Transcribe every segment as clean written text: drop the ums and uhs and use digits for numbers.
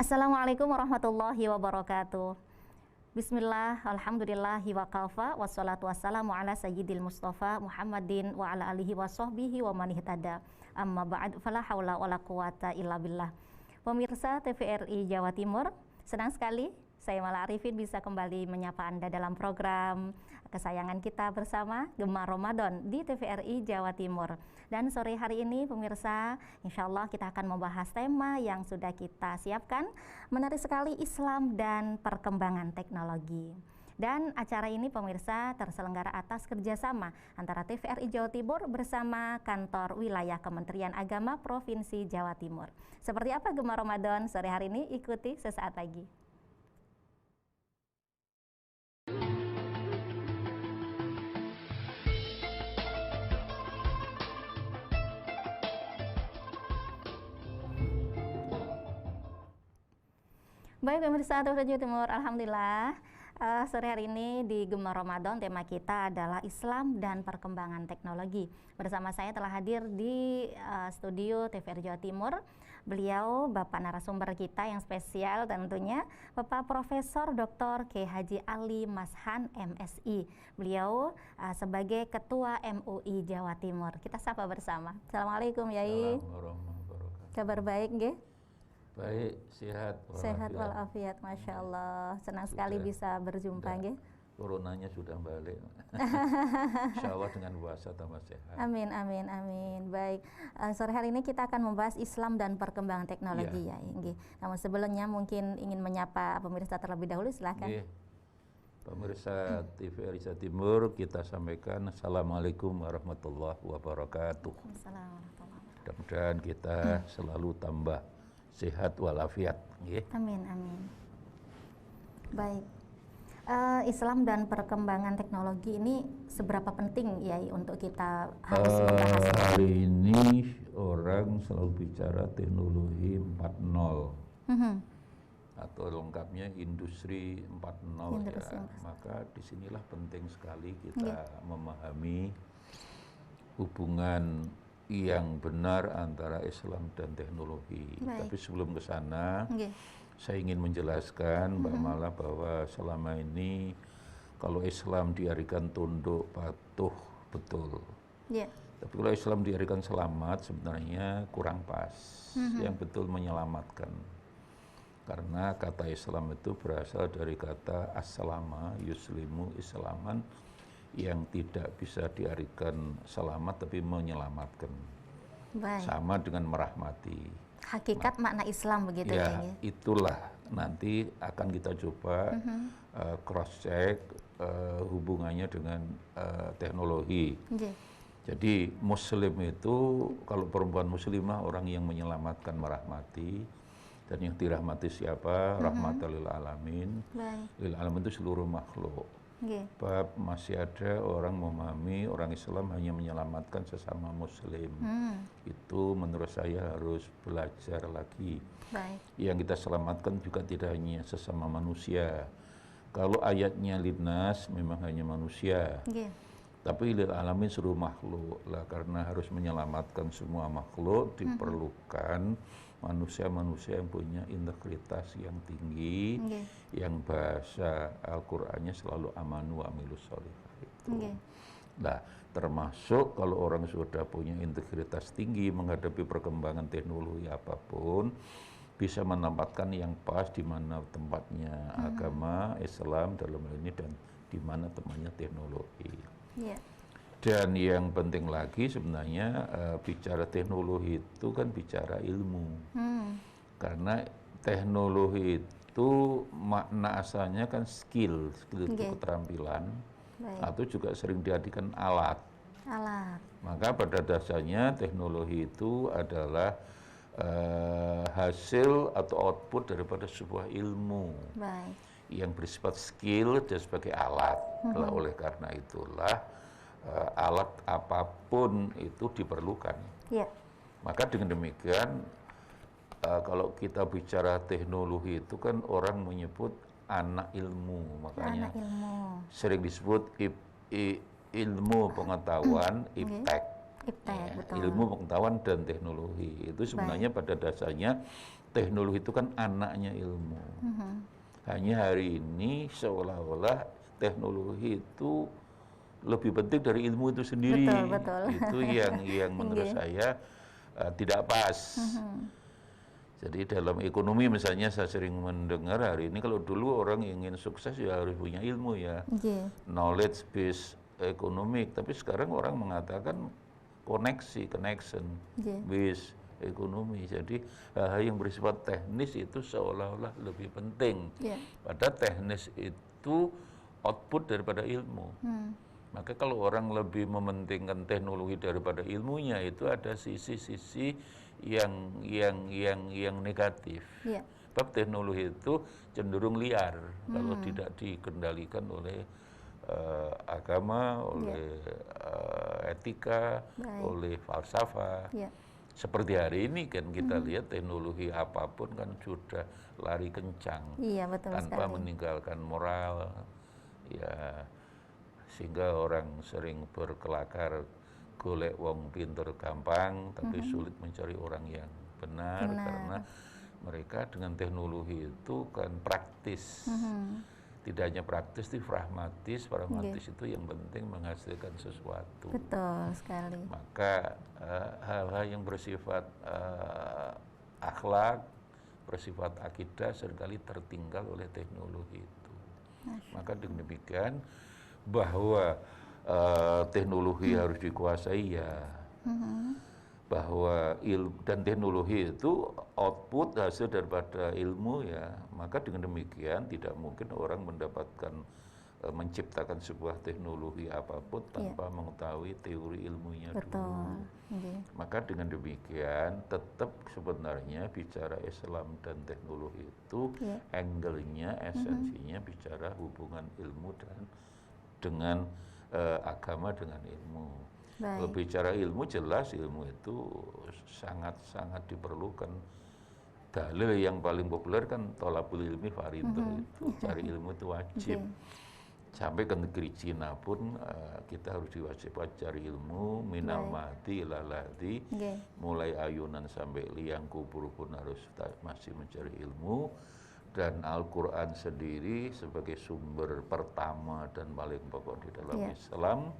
Assalamualaikum warahmatullahi wabarakatuh. Bismillah, alhamdulillahi wa kafa, wassalatu wassalamu ala sayyidil mustafa Muhammadin wa ala alihi wa sahbihi wa man ihtada. Amma ba'd, fala haula wala quwata illa billah. Pemirsa TVRI Jawa Timur, senang sekali saya Mala Arifin bisa kembali menyapa Anda dalam program kesayangan kita bersama Gemar Ramadan di TVRI Jawa Timur. Dan sore hari ini pemirsa, insya Allah kita akan membahas tema yang sudah kita siapkan, menarik sekali, Islam dan perkembangan teknologi. Dan acara ini pemirsa terselenggara atas kerjasama antara TVRI Jawa Timur bersama Kantor Wilayah Kementerian Agama Provinsi Jawa Timur. Seperti apa Gemar Ramadan sore hari ini? Ikuti sesaat lagi. Baik pemirsa TVRI Jawa Timur, alhamdulillah sore hari ini di Gemar Ramadan tema kita adalah Islam dan perkembangan teknologi. Bersama saya telah hadir di studio TVRI Jawa Timur beliau Bapak narasumber kita yang spesial tentunya Bapak Profesor Dr. Kiai Haji Ali Mashan MSI. Beliau sebagai Ketua MUI Jawa Timur. Kita sapa bersama. Assalamualaikum Yai. Kabar baik nggih? Baik, sehat. Sehat walafiat, Masya Allah. Senang sekali bisa berjumpa, nggih. Coronanya sudah balik. Insya Allah dengan puasa tambah sehat. Amin, amin, amin. Baik, sore hari ini kita akan membahas Islam dan perkembangan teknologi ya, nggih. Namun sebelumnya mungkin ingin menyapa pemirsa terlebih dahulu, silakan. Pemirsa TVRI Jawa Timur, kita sampaikan Assalamualaikum warahmatullahi wabarakatuh. Mudah-mudahan kita selalu tambah sehat walafiat. Amin, amin. Baik, Islam dan perkembangan teknologi ini seberapa penting ya untuk kita harus membahas? Hari ini orang selalu bicara teknologi 4.0 atau lengkapnya industri 4.0 ya. Maka disinilah penting sekali kita memahami hubungan yang benar antara Islam dan teknologi. Tapi sebelum ke sana, saya ingin menjelaskan Mbak Mala bahwa selama ini kalau Islam diartikan tunduk, patuh, betul. Tapi kalau Islam diartikan selamat, sebenarnya kurang pas. Yang betul menyelamatkan. Karena kata Islam itu berasal dari kata as-salama, yuslimu, islaman, yang tidak bisa diartikan selamat tapi menyelamatkan. Sama dengan merahmati. Hakikat makna Islam begitu ya. Itulah nanti akan kita coba cross check hubungannya dengan teknologi. Jadi Muslim itu kalau perempuan Muslimah orang yang menyelamatkan, merahmati. Dan yang dirahmati siapa? Rahmatan lil alamin. Lil alamin itu seluruh makhluk. Bab masih ada orang memahami orang Islam hanya menyelamatkan sesama Muslim. Itu menurut saya harus belajar lagi. Yang kita selamatkan juga tidak hanya sesama manusia. Kalau ayatnya linnas memang hanya manusia. Tapi lil alamin seluruh makhluk lah, karena harus menyelamatkan semua makhluk diperlukan manusia-manusia yang punya integritas yang tinggi, yang bahasa Al-Qur'annya selalu amanu wa amilus sholihah itu. Nah, termasuk kalau orang sudah punya integritas tinggi menghadapi perkembangan teknologi apapun, bisa menempatkan yang pas di mana tempatnya agama Islam dalam hal ini dan di mana tempatnya teknologi. Dan yang penting lagi sebenarnya bicara teknologi itu kan bicara ilmu. Karena teknologi itu makna asalnya kan skill itu keterampilan, atau juga sering diartikan alat. Maka pada dasarnya teknologi itu adalah hasil atau output daripada sebuah ilmu yang bersifat skill dan sebagai alat. Oleh karena itulah alat apapun itu diperlukan. Maka dengan demikian kalau kita bicara teknologi itu kan orang menyebut anak ilmu, makanya sering disebut ilmu pengetahuan, iptek. Iptek, Ya, betul. ilmu pengetahuan dan teknologi itu sebenarnya pada dasarnya teknologi itu kan anaknya ilmu. Hanya hari ini seolah-olah teknologi itu lebih penting dari ilmu itu sendiri. Betul, betul. Itu yang menurut saya tidak pas. Jadi dalam ekonomi misalnya saya sering mendengar hari ini kalau dulu orang ingin sukses ya harus punya ilmu ya. Nggih. Knowledge based economic, tapi sekarang orang mengatakan connection Nggih. based ekonomi. Jadi hal-hal yang bersifat teknis itu seolah-olah lebih penting. Iya. Padahal teknis itu output daripada ilmu. Maka kalau orang lebih mementingkan teknologi daripada ilmunya itu ada sisi-sisi yang negatif. Iya. Sebab teknologi itu cenderung liar kalau tidak dikendalikan oleh agama, oleh etika, Baik. oleh falsafah. Iya. Seperti hari ini kan kita lihat teknologi apapun kan sudah lari kencang Iya, betul tanpa sekali. meninggalkan moral, ya sehingga orang sering berkelakar golek wong pinter gampang tapi sulit mencari orang yang benar. Karena mereka dengan teknologi itu kan praktis. Tidak hanya praktis, tapi pragmatis itu yang penting menghasilkan sesuatu. Betul sekali. Maka hal-hal yang bersifat akhlak, bersifat akidah seringkali tertinggal oleh teknologi itu. Maka dengan demikian bahwa teknologi harus dikuasai ya, bahwa ilmu dan teknologi itu output hasil daripada ilmu ya, maka dengan demikian tidak mungkin orang mendapatkan menciptakan sebuah teknologi apapun tanpa mengetahui teori ilmunya dulu. Betul. Nggih. Maka dengan demikian tetap sebenarnya bicara Islam dan teknologi itu angle-nya, esensinya bicara hubungan ilmu dan dengan agama dengan ilmu. Kalau bicara ilmu jelas ilmu itu sangat-sangat diperlukan. Dalil yang paling populer kan tolabul ilmi fardhu itu, cari ilmu itu wajib. Sampai ke negeri Cina pun kita harus diwajibkan cari ilmu minal mahdi ila lahdi, mulai ayunan sampai liang kubur pun harus masih mencari ilmu. Dan Al-Quran sendiri sebagai sumber pertama dan paling pokok di dalam Islam.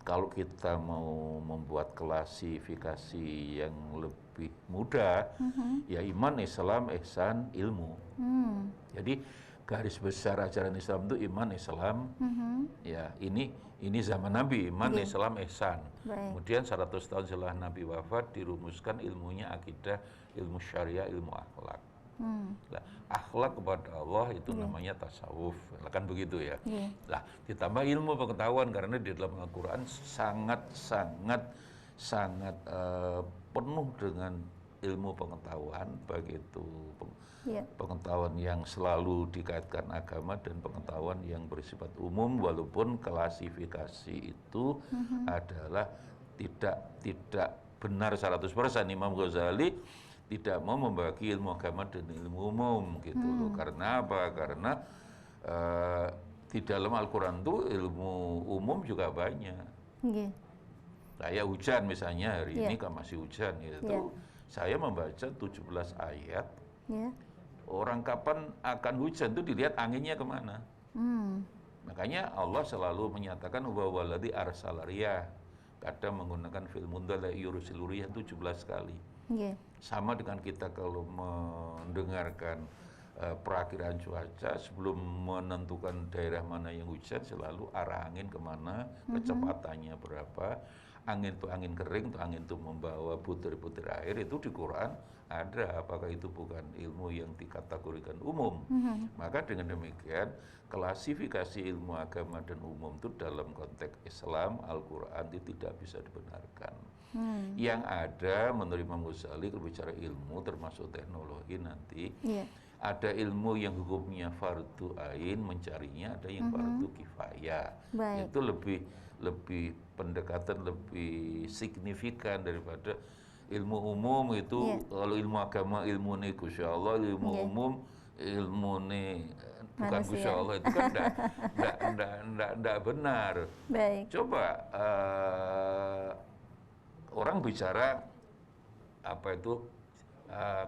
Kalau kita mau membuat klasifikasi yang lebih mudah, ya iman, Islam, ihsan, ilmu. Jadi garis besar ajaran Islam itu iman, Islam, ya ini zaman Nabi, iman, Islam, ihsan. Kemudian 100 tahun setelah Nabi wafat dirumuskan ilmunya akidah, ilmu syariah, ilmu akhlak. Nah, akhlak kepada Allah itu namanya tasawuf, kan begitu ya. Nah, ditambah ilmu pengetahuan karena di dalam Al-Quran sangat penuh dengan ilmu pengetahuan, baik itu pengetahuan yang selalu dikaitkan agama dan pengetahuan yang bersifat umum, walaupun klasifikasi itu adalah tidak benar 100%. Imam Ghazali tidak mau membagi ilmu agama dan ilmu umum gitu loh. Karena apa? Karena di dalam Al-Quran itu ilmu umum juga banyak. Kayak hujan misalnya hari ini kan masih hujan itu. Saya membaca 17 ayat. Orang kapan akan hujan itu dilihat anginnya kemana. Makanya Allah selalu menyatakan wa waladhi arsala riyah. Kadang menggunakan fil mudhari yursilu riyah 17 kali. Sama dengan kita kalau mendengarkan perakiraan cuaca sebelum menentukan daerah mana yang hujan selalu arah angin kemana, kecepatannya berapa, angin itu angin kering, itu angin itu membawa butir-butir air, itu di Quran ada. Apakah itu bukan ilmu yang dikategorikan umum? Maka dengan demikian klasifikasi ilmu agama dan umum itu dalam konteks Islam, Al-Quran itu tidak bisa dibenarkan. Yang ada menurut Imam Ghazali kalau bicara ilmu termasuk teknologi nanti ada ilmu yang hukumnya fardu ain mencarinya, ada yang fardu kifayah. Itu lebih pendekatan lebih signifikan daripada ilmu umum itu. Kalau ilmu agama ilmu ini Gusti Allah, ilmu umum ilmu ini bukan Gusti Allah, itu kan enggak benar. Coba orang bicara apa itu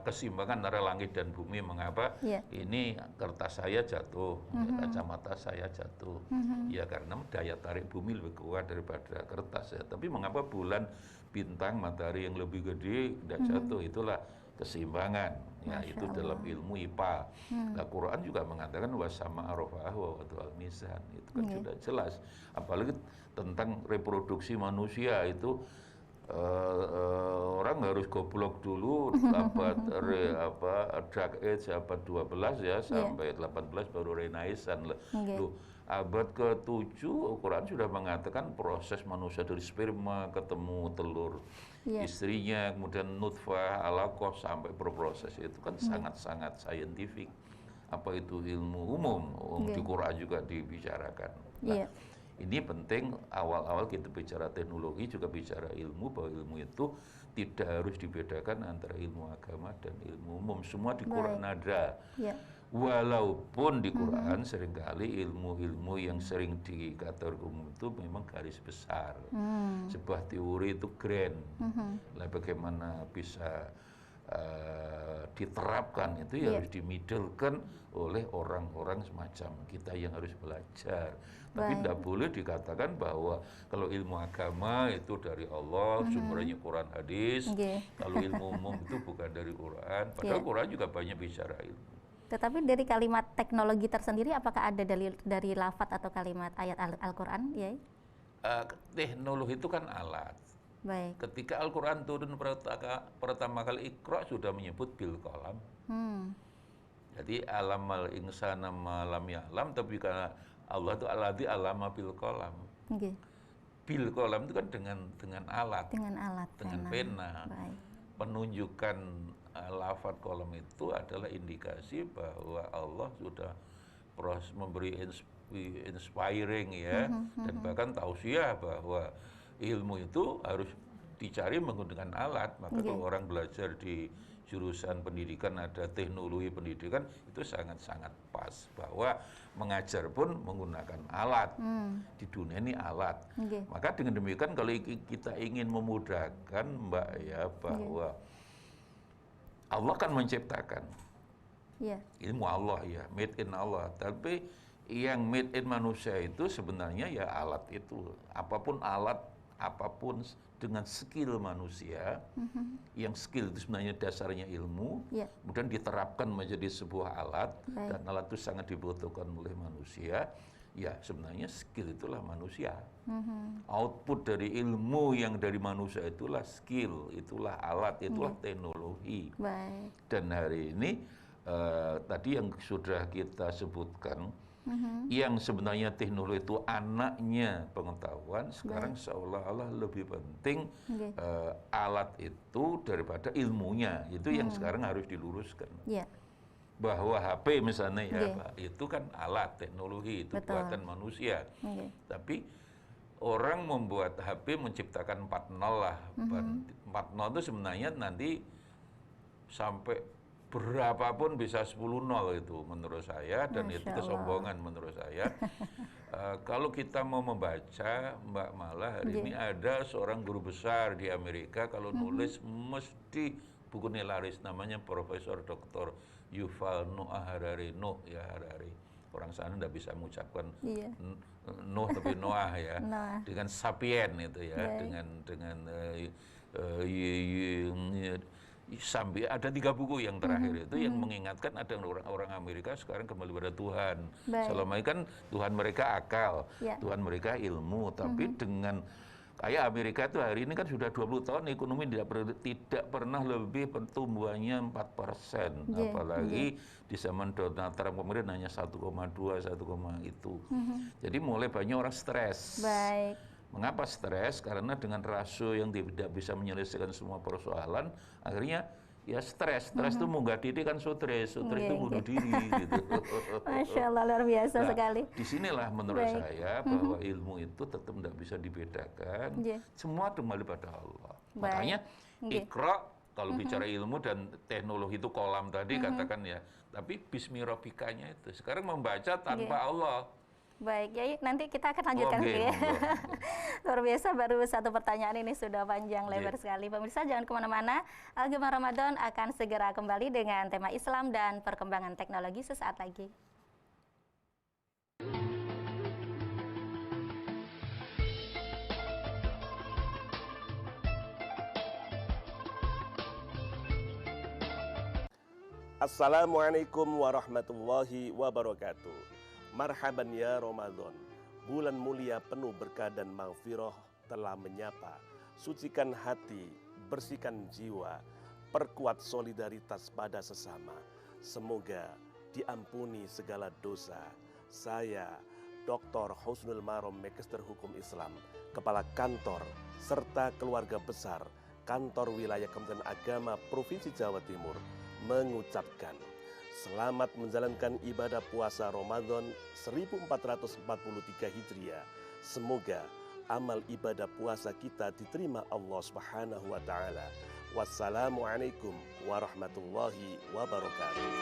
keseimbangan antara langit dan bumi, mengapa ini kertas saya jatuh, kacamata saya jatuh, ya karena daya tarik bumi lebih kuat daripada kertas ya. Tapi mengapa bulan, bintang, matahari yang lebih gede tidak jatuh? Itulah keseimbangan. Ya, itu dalam ilmu IPA. Nah, Quran juga mengatakan wasama arafa'ahu wa mizan. Itu kan sudah jelas. Apalagi tentang reproduksi manusia itu orang harus goblok dulu Dark Age abad 12 ya sampai 18 baru Renaissance. Loh, abad ke-7 Quran sudah mengatakan proses manusia dari sperma ketemu telur istrinya, kemudian nutfah, alaqah sampai berproses, itu kan sangat-sangat saintifik. Apa itu ilmu umum, di Quran juga dibicarakan. Nah, ini penting awal-awal kita bicara teknologi juga bicara ilmu, bahwa ilmu itu tidak harus dibedakan antara ilmu agama dan ilmu umum. Semua di Quran ada. Walaupun di Quran seringkali ilmu-ilmu yang sering dikategorikan umum itu memang garis besar. Sebuah teori itu grand. Lah bagaimana bisa diterapkan itu ya harus dimiddlekan oleh orang-orang semacam kita yang harus belajar. Tapi tidak boleh dikatakan bahwa kalau ilmu agama itu dari Allah, sumbernya Quran hadis. Kalau ilmu umum itu bukan dari Quran. Padahal Quran juga banyak bicara ilmu. Tetapi dari kalimat teknologi tersendiri, apakah ada dari lafaz atau kalimat ayat Al-Quran? Teknologi itu kan alat. Baik. Ketika Al-Quran turun pertama kali Iqra sudah menyebut bil qalam. Jadi alamal insana ma lam ya'lam, tapi karena Allah itu alladzi alama bil qalam. Bil qalam itu kan dengan alat. Dengan pena. Penunjukan lafaz qalam itu adalah indikasi bahwa Allah sudah proses memberi inspiring ya, dan bahkan tausiah bahwa ilmu itu harus dicari menggunakan alat. Maka kalau orang belajar di jurusan pendidikan ada teknologi pendidikan, itu sangat-sangat pas bahwa mengajar pun menggunakan alat. Di dunia ini alat. Maka dengan demikian kalau kita ingin memudahkan Mbak ya, bahwa Allah kan menciptakan. Ilmu Allah ya, made in Allah. Tapi yang made in manusia itu sebenarnya ya alat itu. Apapun alat, apapun dengan skill manusia, yang skill itu sebenarnya dasarnya ilmu, kemudian diterapkan menjadi sebuah alat, dan alat itu sangat dibutuhkan oleh manusia, ya sebenarnya skill itulah manusia. Output dari ilmu yang dari manusia itulah skill, itulah alat, itulah teknologi. Dan hari ini, tadi yang sudah kita sebutkan, yang sebenarnya teknologi itu anaknya pengetahuan, sekarang seolah-olah lebih penting alat itu daripada ilmunya. Itu yang sekarang harus diluruskan. Bahwa HP misalnya ya, Pak, itu kan alat teknologi, itu buatan manusia. Tapi orang membuat HP menciptakan 4.0 lah. 4.0 itu sebenarnya nanti sampai berapapun bisa 10.0 itu menurut saya, dan itu kesombongan menurut saya. Kalau kita mau membaca, Mbak Mala, hari ini ada seorang guru besar di Amerika, kalau nulis mesti bukunya laris, namanya Profesor Dr. Yuval Noah Harari. Harari. Orang sana tidak bisa mengucapkan Nuh tapi Noah ya. Dengan sapien itu ya, dengan sampai ada 3 buku yang terakhir itu yang mengingatkan ada orang Amerika sekarang kembali pada Tuhan. Selama ini kan Tuhan mereka akal, Tuhan mereka ilmu, tapi dengan kayak Amerika itu hari ini kan sudah 20 tahun ekonomi tidak pernah lebih pertumbuhannya 4%. Apalagi di zaman Donald Trump kemudian hanya 1,2, 1, itu. Jadi mulai banyak orang stres. Mengapa stres? Karena dengan rasio yang tidak bisa menyelesaikan semua persoalan, akhirnya ya stres. Stres itu munggah diri kan stres itu bunuh diri gitu. Masya Allah, luar biasa sekali. Disinilah menurut saya bahwa ilmu itu tetap tidak bisa dibedakan. Semua kembali pada Allah. Makanya Iqra, kalau bicara ilmu dan teknologi itu kolam tadi katakan ya, tapi bismi rabbikanya itu sekarang membaca tanpa Allah. Baik, Yai, nanti kita akan lanjutkan Oke, dulu ya. monggo. Luar biasa, baru satu pertanyaan ini sudah panjang lebar sekali. Pemirsa jangan kemana-mana, Gemar Ramadan akan segera kembali dengan tema Islam dan perkembangan teknologi sesaat lagi. Assalamualaikum warahmatullahi wabarakatuh. Marhaban ya Ramadan. Bulan mulia penuh berkah dan maghfirah telah menyapa. Sucikan hati, bersihkan jiwa, perkuat solidaritas pada sesama. Semoga diampuni segala dosa. Saya Dr. Husnul Marom, Magister Hukum Islam, Kepala Kantor serta keluarga besar Kantor Wilayah Kementerian Agama Provinsi Jawa Timur mengucapkan selamat menjalankan ibadah puasa Ramadan 1443 Hijriah. Semoga amal ibadah puasa kita diterima Allah Subhanahu wa taala. Wassalamualaikum warahmatullahi wabarakatuh.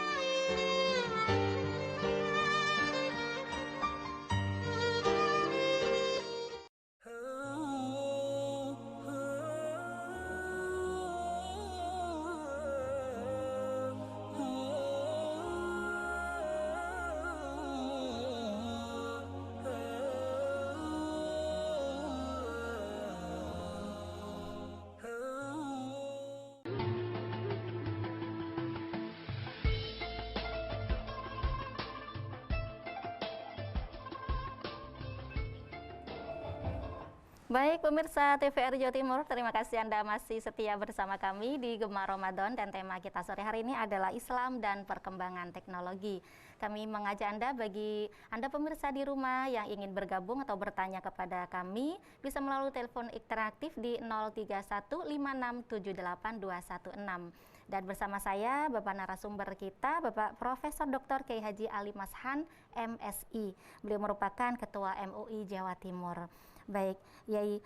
Baik pemirsa TVRI Jawa Timur, terima kasih Anda masih setia bersama kami di Gemar Ramadan dan tema kita sore hari ini adalah Islam dan perkembangan teknologi. Kami mengajak Anda, bagi Anda pemirsa di rumah yang ingin bergabung atau bertanya kepada kami, bisa melalui telepon interaktif di 03156782216. Dan bersama saya Bapak narasumber kita, Bapak Profesor Dr. Kiai Haji Ali Mashan, MSI. Beliau merupakan Ketua MUI Jawa Timur. Baik, Yai,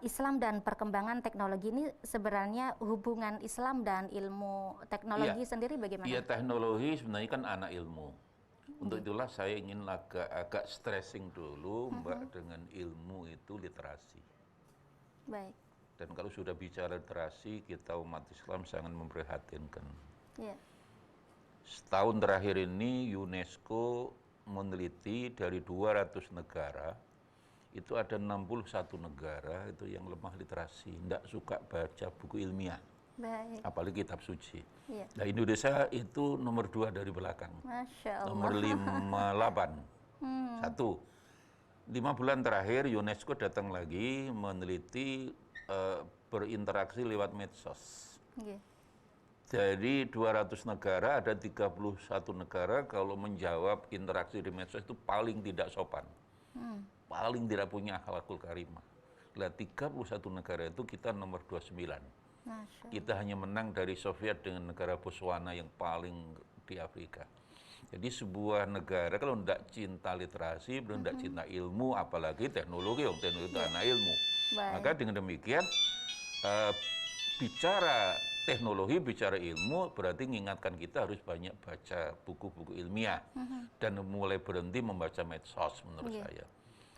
Islam dan perkembangan teknologi ini sebenarnya hubungan Islam dan ilmu teknologi sendiri bagaimana? Iya, teknologi sebenarnya kan anak ilmu. Untuk itulah saya ingin agak stressing dulu, Mbak, dengan ilmu itu literasi. Baik. Dan kalau sudah bicara literasi, kita umat Islam sangat memprihatinkan. Iya. Setahun terakhir ini UNESCO meneliti dari 200 negara, itu ada 61 negara itu yang lemah literasi, tidak suka baca buku ilmiah, Baik. apalagi kitab suci. Iya. Nah, Indonesia itu nomor 2 dari belakang, Masya Allah. nomor 58. Satu, 5 bulan terakhir UNESCO datang lagi meneliti berinteraksi lewat medsos. Iya. Dari 200 negara ada 31 negara kalau menjawab interaksi di medsos itu paling tidak sopan. Paling tidak punya akhlakul karimah. Lah 31 negara itu kita nomor 29. Masya Allah. Kita hanya menang dari Soviet dengan negara Botswana yang paling di Afrika. Jadi sebuah negara kalau tidak cinta literasi, belum tidak cinta ilmu, apalagi teknologi, teknologi itu anak ilmu. Baik. Maka dengan demikian bicara teknologi, bicara ilmu berarti mengingatkan kita harus banyak baca buku-buku ilmiah dan mulai berhenti membaca medsos menurut saya.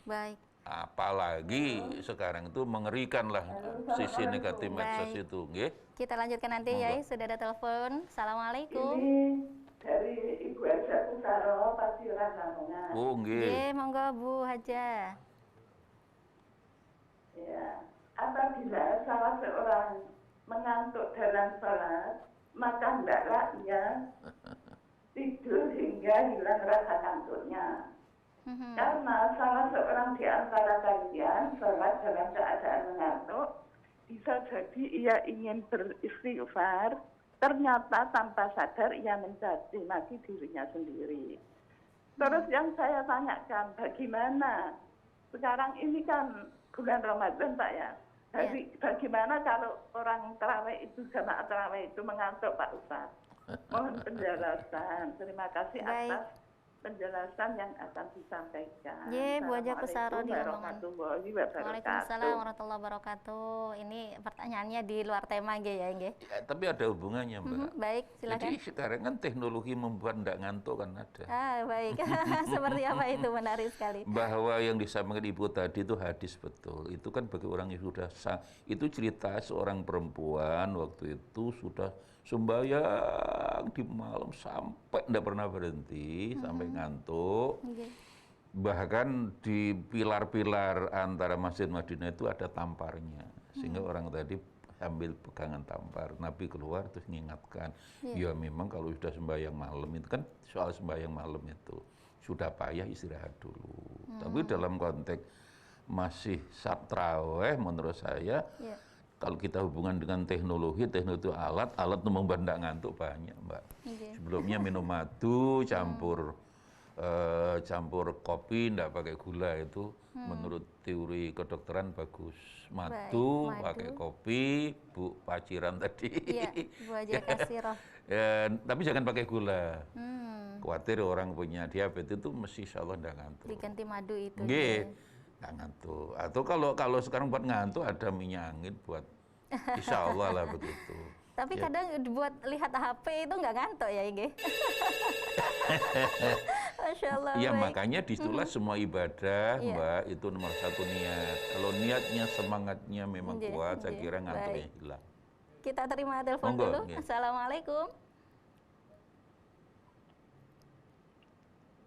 Baik. Apalagi sekarang itu mengerikan lah sisi negatif medsos itu. Nggih. Kita lanjutkan nanti, Monggo. Yai. Sudah ada telepon. Assalamualaikum. Ini dari Ibu Elsa Kusaro, Pasiran Lamongan. Oh, nggih. Nggih, monggo Bu Haja. Ya, apabila salah seorang mengantuk dalam salat, maka hendaklah ia tidur hingga hilang rasa kantuknya. Karena salah seorang di antara kalian salat dalam keadaan mengantuk, bisa jadi ia ingin beristighfar, ternyata tanpa sadar ia mencaci maki dirinya sendiri. Terus yang saya tanyakan, bagaimana? Sekarang ini kan bulan Ramadan, Pak ya. Bagaimana kalau orang terawih itu, jamaah terawih itu mengantuk, Pak Ustaz? Mohon penjelasan. Terima kasih Baik. atas penjelasan yang akan disampaikan. Ye, Bu Haja Kusaro di Lamongan. Warahmatullahi wabarakatuh. Waalaikumsalam warahmatullahi wabarakatuh. Ini pertanyaannya di luar tema nggih ya, nggih. Ya, tapi ada hubungannya, Mbak. Baik, silakan. Jadi sekarang kan teknologi membuat tidak ngantuk kan ada. Baik. Seperti apa itu, menarik sekali. Bahwa yang disampaikan Ibu tadi itu hadis betul. Itu kan bagi orang yang sudah itu cerita seorang perempuan waktu itu sudah sembahyang di malam sampai tidak pernah berhenti, sampai ngantuk. Okay. Bahkan di pilar-pilar antara Masjid Madinah itu ada tamparnya, sehingga orang tadi ambil pegangan tampar. Nabi keluar terus mengingatkan, ya memang kalau sudah sembahyang malam itu kan soal sembahyang malam itu sudah payah istirahat dulu. Tapi dalam konteks masih traweh menurut saya, kalau kita hubungan dengan teknologi itu alat untuk membuat tidak ngantuk banyak, Mbak. Sebelumnya minum madu campur kopi tidak pakai gula itu menurut teori kedokteran bagus. Madu pakai kopi, Bu Paciran tadi. Iya, Bu Haja Kasiro. Tapi jangan pakai gula. Khawatir orang punya diabetes itu mesti insya Allah tidak ngantuk. Diganti madu itu. Nggih, nggak ngantuk. Atau kalau sekarang buat ngantuk ada minyak angin buat insya Allah lah begitu. Tapi kadang buat lihat HP itu nggak ngantuk ya, Ige. Masya Allah. Ya makanya disitulah semua ibadah, Mbak, itu nomor satu niat. Kalau niatnya, semangatnya memang kuat, saya kira ngantuknya hilang. Kita terima telepon dulu. Assalamualaikum.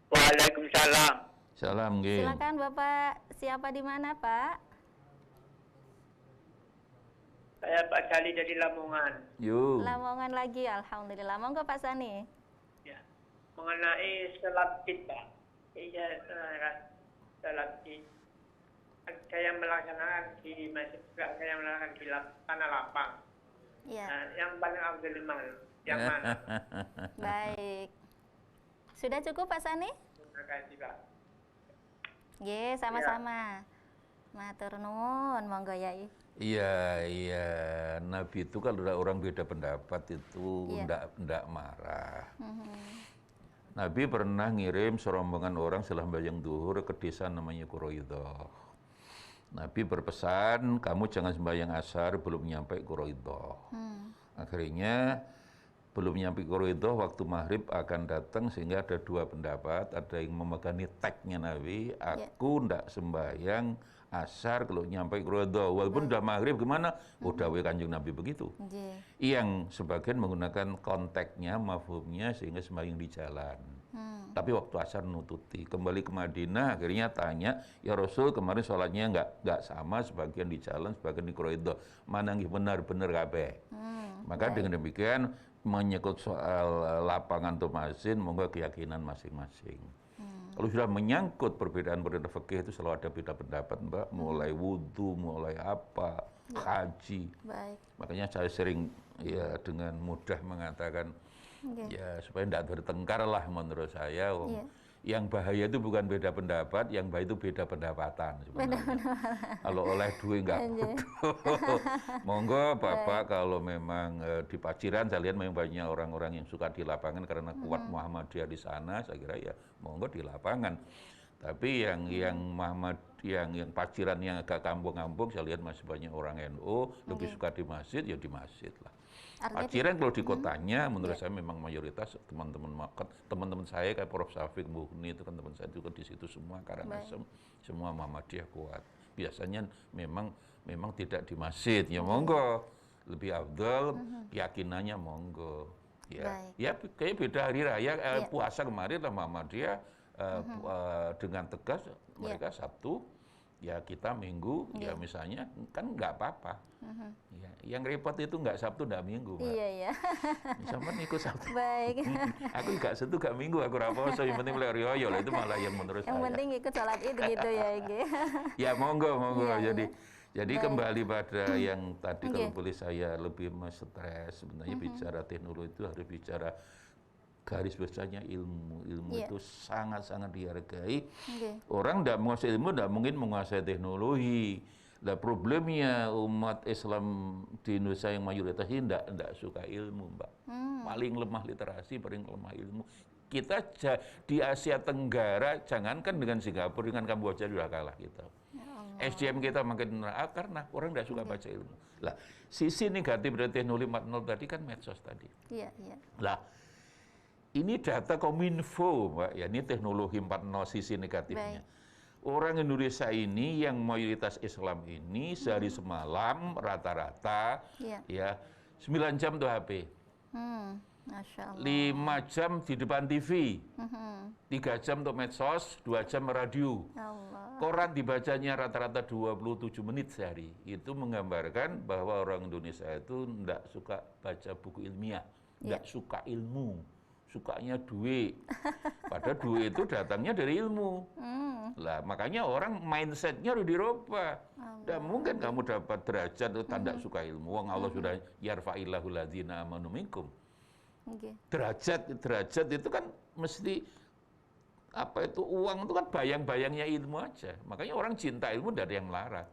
Waalaikumsalam. Salam, Nggih. Silakan Bapak, siapa di mana, Pak? Saya Pak Sali dari Lamongan. Yuk. Lamongan lagi, alhamdulillah. Monggo Pak Sani. Ya. Mengenai sholat Id, Pak. Iya, sholat Id. Saya melaksanakan di masjid, saya melaksanakan di tanah lapang. Iya. Nah, yang paling afdal yang mana? Baik. Sudah cukup Pak Sani? Terima kasih, Pak. Ye, sama-sama. Matur nuwun, monggo Yai. Iya. Nabi itu kalau ada orang beda pendapat itu ndak marah. Nabi pernah ngirim serombongan orang setelah sembahyang duhur ke desa namanya Quraidah. Nabi berpesan, kamu jangan sembahyang asar belum nyampe Quraidah. Akhirnya belum nyampe Quraidah, waktu maghrib akan datang, sehingga ada dua pendapat. Ada yang memegangi tagnya Nabi, aku ndak sembahyang asar kalau nyampe Quraidah, walaupun udah maghrib gimana? Udah Kanjeng Nabi begitu. Yang sebagian menggunakan konteksnya, mafhumnya, sehingga sembahyang di jalan. Tapi waktu asar nututi, kembali ke Madinah, akhirnya tanya, ya Rasul kemarin sholatnya nggak sama, sebagian di jalan, sebagian di Quraidah. Mana yang benar-benar kabeh. Maka dengan demikian menyangkut soal lapangan atau masjid, monggo keyakinan masing-masing. Kalau sudah menyangkut perbedaan fikih itu selalu ada beda pendapat, Mbak. Mulai wudhu, mulai apa, haji. Baik. Makanya saya sering ya dengan mudah mengatakan ya supaya tidak bertengkar lah menurut saya. Yang bahaya itu bukan beda pendapat, yang bahaya itu beda pendapatan sebenarnya. Kalau oleh duit nggak butuh. Monggo Bapak kalau memang di Paciran saya lihat memang banyak orang-orang yang suka di lapangan karena kuat Muhammadiyah di sana, saya kira ya monggo di lapangan. Tapi yang Paciran yang agak kampung-kampung saya lihat masih banyak orang NU lebih suka di masjid, ya di masjid lah. Paciran kalau di kotanya menurut saya memang mayoritas teman-teman saya kayak Prof. Syafiq Muhni itu kan teman saya juga di situ semua karena semua Muhammadiyah kuat. Biasanya memang tidak di masjid, ya monggo lebih afdal, keyakinannya monggo. Ya kayak beda hari raya puasa kemarin lah Muhammadiyah dengan tegas mereka Sabtu, ya kita Minggu, ya misalnya kan nggak apa-apa. Ya, yang repot itu nggak Sabtu nggak Minggu, Mbak. Iya. Sama ikut Sabtu. Baik. Aku nggak Sabtu nggak Minggu, aku raposo, yang penting mulai rioyo lah, itu malah yang menurut saya. Yang penting ikut sholat Id gitu ya, Ige. Ya monggo. Jadi kembali pada yang tadi kalau boleh saya lebih stres sebenarnya bicara teknologi itu harus bicara garis besarnya ilmu itu sangat-sangat dihargai. Orang tidak menguasai ilmu tidak mungkin menguasai teknologi. Nah problemnya umat Islam di Indonesia yang mayoritas ini tidak suka ilmu, Mbak. Paling lemah literasi, paling lemah ilmu. Kita di Asia Tenggara, jangankan dengan Singapura, dengan Kamboja sudah kalah kita. SDM kita makin karena orang tidak suka baca ilmu. Lah, sisi negatif dari teknologi 4.0 tadi kan medsos tadi. Iya, iya. Lah, ini data Kominfo, Mbak, ya ini teknologi 4.0 sisi negatifnya. Baik. Orang Indonesia ini yang mayoritas Islam ini sehari semalam rata-rata ya 9 jam tuh HP. Masya Allah. 5 jam di depan TV. 3 jam untuk medsos, 2 jam radio. Allah. Koran dibacanya rata-rata 27 menit sehari. Itu menggambarkan bahwa orang Indonesia itu tidak suka baca buku ilmiah, tidak suka ilmu, sukanya duit. Padahal duit itu datangnya dari ilmu. Lah makanya orang mindsetnya harus dirubah. Tidak mungkin kamu dapat derajat itu tanda suka ilmu. Wong Allah sudah yarfa'illahu ladzina amanu minkum. Derajat itu kan mesti apa itu uang itu kan bayang-bayangnya ilmu aja. Makanya orang cinta ilmu tidak ada yang melarat.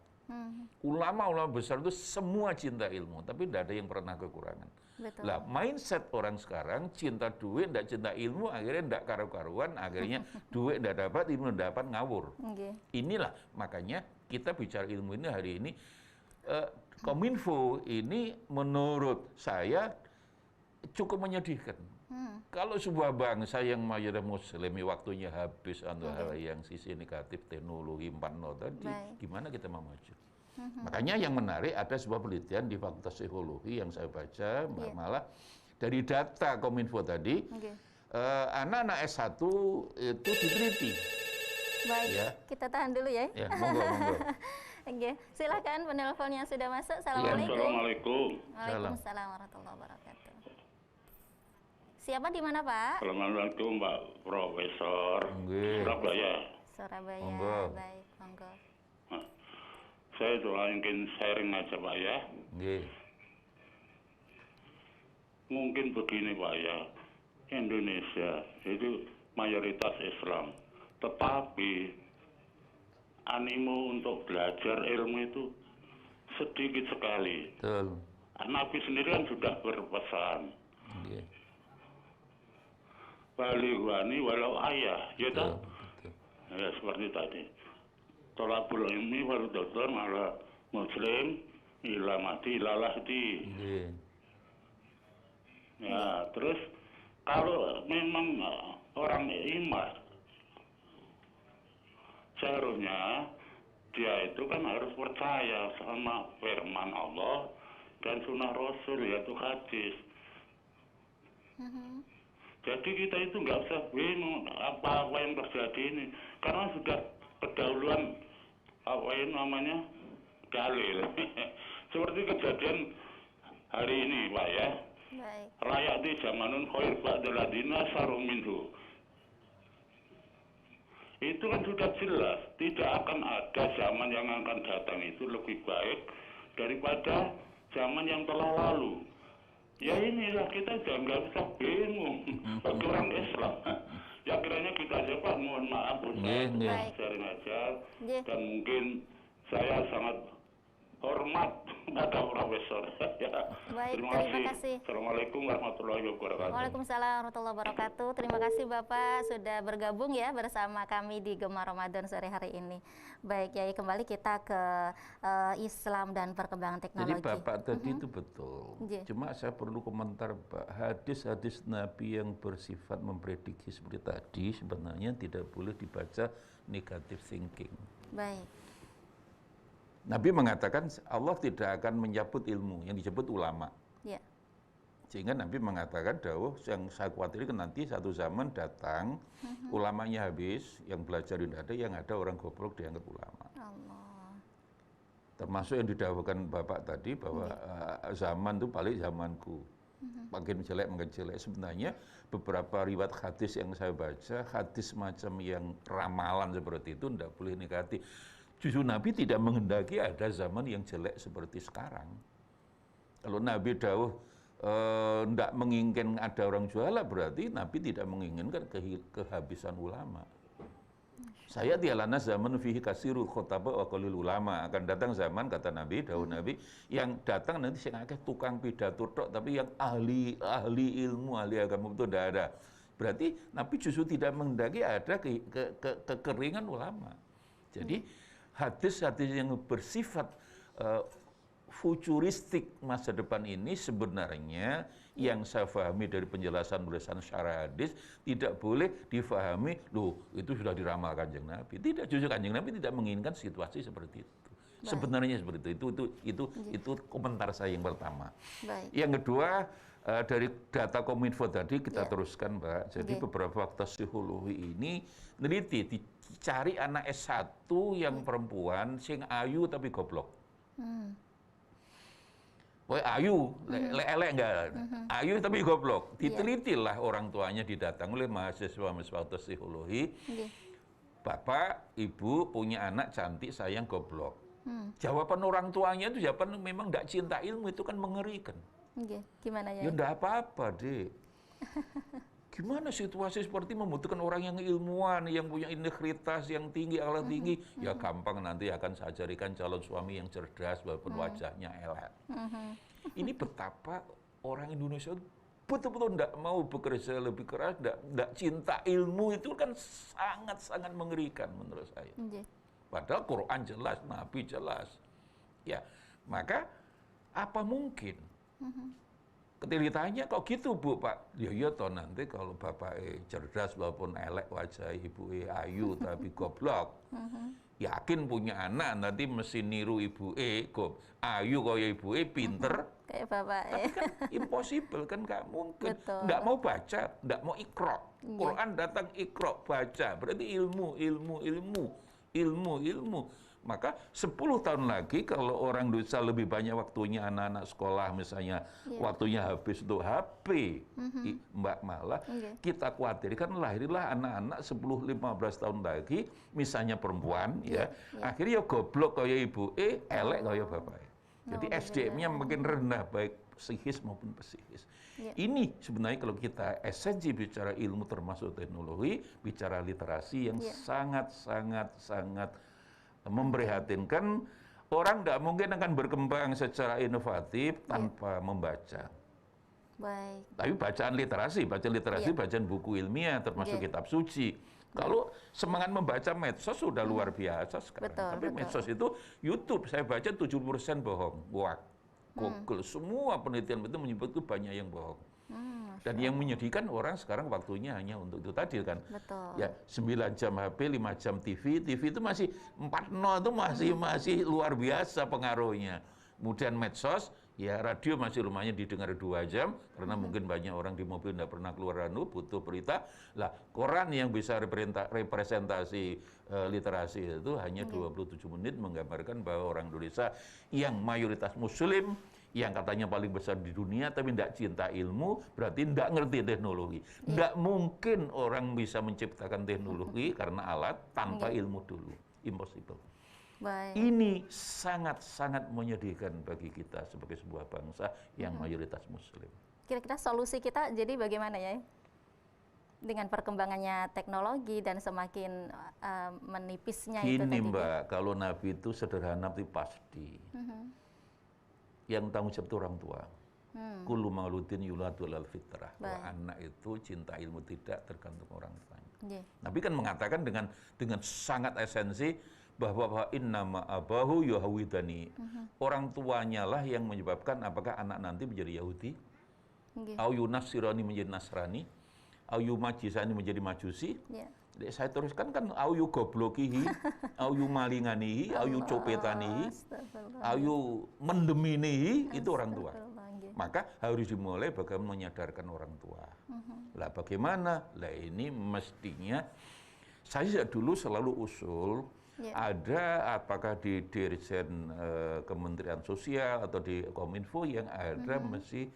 Ulama-ulama besar itu semua cinta ilmu, tapi tidak ada yang pernah kekurangan. Betul. Lah mindset orang sekarang cinta duit, tidak cinta ilmu, akhirnya tidak karu-karuan, akhirnya duit tidak dapat, ilmu tidak dapat, ngawur. Inilah makanya kita bicara ilmu ini hari ini, Kominfo ini menurut saya cukup menyedihkan. Kalau sebuah bangsa yang mayoritas Muslim, waktunya habis untuk hal yang sisi negatif teknologi 4.0 tadi, gimana kita mau maju? Makanya yang menarik ada sebuah penelitian di Fakultas Psikologi yang saya baca, malah dari data Kominfo tadi, anak-anak S1 itu diteliti. Baik, ya. Kita tahan dulu ya. Ya, monggo. Oke, silakan penelpon yang sudah masuk. Assalamualaikum. Assalamualaikum. Waalaikumsalam warahmatullahi wabarakatuh. Siapa di mana, Pak? Assalamualaikum, Pak Profesor. Surabaya. Surabaya. Monggo. Baik, monggo. Saya cuma ingin sharing aja, Pak ya. Mungkin begini, Pak ya. Indonesia itu mayoritas Islam. Tetapi animo untuk belajar ilmu itu sedikit sekali. Betul. Nabi sendiri kan sudah berpesan. Balighani walau ayah, ya toh? Ya seperti tadi. Tolabul ilmi fardhatun ala muslim ila mati lalahdi. Ya, terus kalau memang orang iman seharusnya dia itu kan harus percaya sama firman Allah dan sunnah Rasul, yaitu hadis. Jadi kita itu nggak usah bingung apa yang terjadi ini, karena sudah pendahuluan apa yang namanya dalil. Seperti kejadian hari ini, Pak ya. Layak di zamanun khair ba'dal ladina sarum minhu. Itu kan sudah jelas, tidak akan ada zaman yang akan datang itu lebih baik daripada zaman yang telah lalu. Ya inilah kita jangan nggak bisa bingung bagi orang Islam. Ya kiranya kita aja Pak, mohon maaf sharing aja, dan mungkin saya sangat hormat pada Profesor. Baik, terima kasih. Assalamualaikum warahmatullahi wabarakatuh. Waalaikumsalam warahmatullahi wabarakatuh. Terima kasih Bapak sudah bergabung ya bersama kami di Gemar Ramadan sore hari ini. Baik, Yai, kembali kita ke Islam dan perkembangan teknologi. Jadi Bapak tadi itu betul. Cuma saya perlu komentar, Pak. Hadis-hadis Nabi yang bersifat memprediksi seperti tadi sebenarnya tidak boleh dibaca negative thinking. Baik. Nabi mengatakan Allah tidak akan menyebut ilmu, yang disebut ulama. Ya. Sehingga Nabi mengatakan dawuh yang saya khawatirkan nanti satu zaman datang, ulamanya habis, yang belajar tidak ada, yang ada orang goblok dianggap ulama. Allah. Termasuk yang didawuhkan Bapak tadi bahwa zaman itu paling zamanku. Makin jelek, makin jelek. Sebenarnya beberapa riwayat hadis yang saya baca, hadis macam yang ramalan seperti itu tidak boleh negatif. Justru Nabi tidak menghendaki ada zaman yang jelek seperti sekarang. Kalau Nabi dawuh tidak menginginkan ada orang jualan, berarti Nabi tidak menginginkan kehabisan ulama. Saya tialana zaman fihi kasiru khotaba wa qalil ulama. Akan datang zaman, kata Nabi, dawuh Nabi, yang datang nanti sing akeh tukang pidato tok, tapi yang ahli ilmu, ahli agama itu tidak ada. Berarti Nabi justru tidak menghendaki ada kekeringan ulama. Jadi hadis-hadis yang bersifat futuristik masa depan ini sebenarnya yang saya pahami dari penjelasan syarah hadis tidak boleh difahami, loh itu sudah diramalkan Kanjeng Nabi. Tidak, justru Kanjeng Nabi tidak menginginkan situasi seperti itu. Baik. Sebenarnya seperti itu komentar saya yang pertama. Baik. Yang kedua, dari data Kominfo tadi kita teruskan, Mbak. Jadi beberapa fakta psikologi ini neliti dicari anak S1 yang perempuan sing ayu tapi goblok. Wah ayu, elek enggak. Ayu tapi goblok. Ditelitilah orang tuanya, didatang oleh mahasiswa psikologi. Bapak, ibu punya anak cantik, sayang, goblok. Jawaban orang tuanya itu jawaban memang enggak cinta ilmu, itu kan mengerikan. Gimana ya? Ya enggak apa-apa, Dek. Gimana situasi seperti membutuhkan orang yang ilmuwan, yang punya integritas yang tinggi, akhlak tinggi. Ya gampang, nanti akan saya carikan calon suami yang cerdas walaupun wajahnya elek. Ini betapa orang Indonesia betul-betul tidak mau bekerja lebih keras, tidak cinta ilmu, itu kan sangat-sangat mengerikan menurut saya. Padahal Quran jelas, Nabi jelas. Ya, maka apa mungkin? Ketika ditanya, kok gitu Bu, Pak? Ya iya toh, nanti kalau bapak cerdas walaupun elek wajah, ibu ayu tapi goblok. Yakin punya anak nanti mesti niru ibu ayu kaya ibu pinter. Kayak bapak Tapi kan impossible, kan nggak mungkin. Nggak mau baca, nggak mau ikro. Quran datang ikro, baca. Berarti ilmu. Maka 10 tahun lagi kalau orang Indonesia lebih banyak waktunya anak-anak sekolah misalnya, waktunya habis untuk HP, Mbak Mala, kita khawatirkan lahirlah anak-anak 10-15 tahun lagi, misalnya perempuan, akhirnya ya goblok kayak ibu elek kayak bapak. Jadi SDM-nya makin rendah, baik psikis maupun psikis. Ini sebenarnya kalau kita esensi bicara ilmu termasuk teknologi, bicara literasi yang sangat memprihatinkan. Orang tidak mungkin akan berkembang secara inovatif tanpa membaca. Baik. Tapi bacaan literasi, bacaan buku ilmiah termasuk kitab suci. Kalau semangat membaca medsos sudah luar biasa sekarang. Tapi medsos itu YouTube, saya baca 70% bohong. Wah, Google, semua penelitian itu menyebut itu banyak yang bohong. Dan yang menyedihkan orang sekarang waktunya hanya untuk itu tadi kan. Ya 9 jam HP, 5 jam TV itu masih 4.0 itu masih luar biasa pengaruhnya. Kemudian medsos, ya radio masih lumayan didengar 2 jam karena mungkin banyak orang di mobil tidak pernah keluar butuh berita. Lah koran yang bisa representasi literasi itu hanya 27 menit menggambarkan bahwa orang Indonesia yang mayoritas muslim, yang katanya paling besar di dunia tapi tidak cinta ilmu, berarti tidak ngerti teknologi. Tidak mungkin orang bisa menciptakan teknologi karena alat tanpa ilmu dulu. Impossible. Baik. Ini sangat-sangat menyedihkan bagi kita sebagai sebuah bangsa yang mayoritas muslim. Kira-kira solusi kita jadi bagaimana ya? Dengan perkembangannya teknologi dan semakin menipisnya itu tadi. Gini Mbak, kalau Nabi itu sederhana tapi pasti. Yang tanggung jawab itu orang tua. Kullu mauludin yuladu alal fitrah. Bahwa anak itu cinta ilmu tidak tergantung orang tuanya. Nabi kan mengatakan dengan sangat esensi bahwa innama abahu yuhawidani. Orang tuanya lah yang menyebabkan apakah anak nanti menjadi Yahudi, au yunasirani menjadi Nasrani, au yumajisani menjadi Majusi. Saya teruskan kan au yu goblokihi, au yu malinganihi, au yu copetanihi, au yu mendeminihi, itu orang tua. Maka harus dimulai bagaimana menyadarkan orang tua. Lah bagaimana? Lah ini mestinya saya dulu selalu usul ada apakah di Dirjen Kementerian Sosial atau di Kominfo yang ada mesti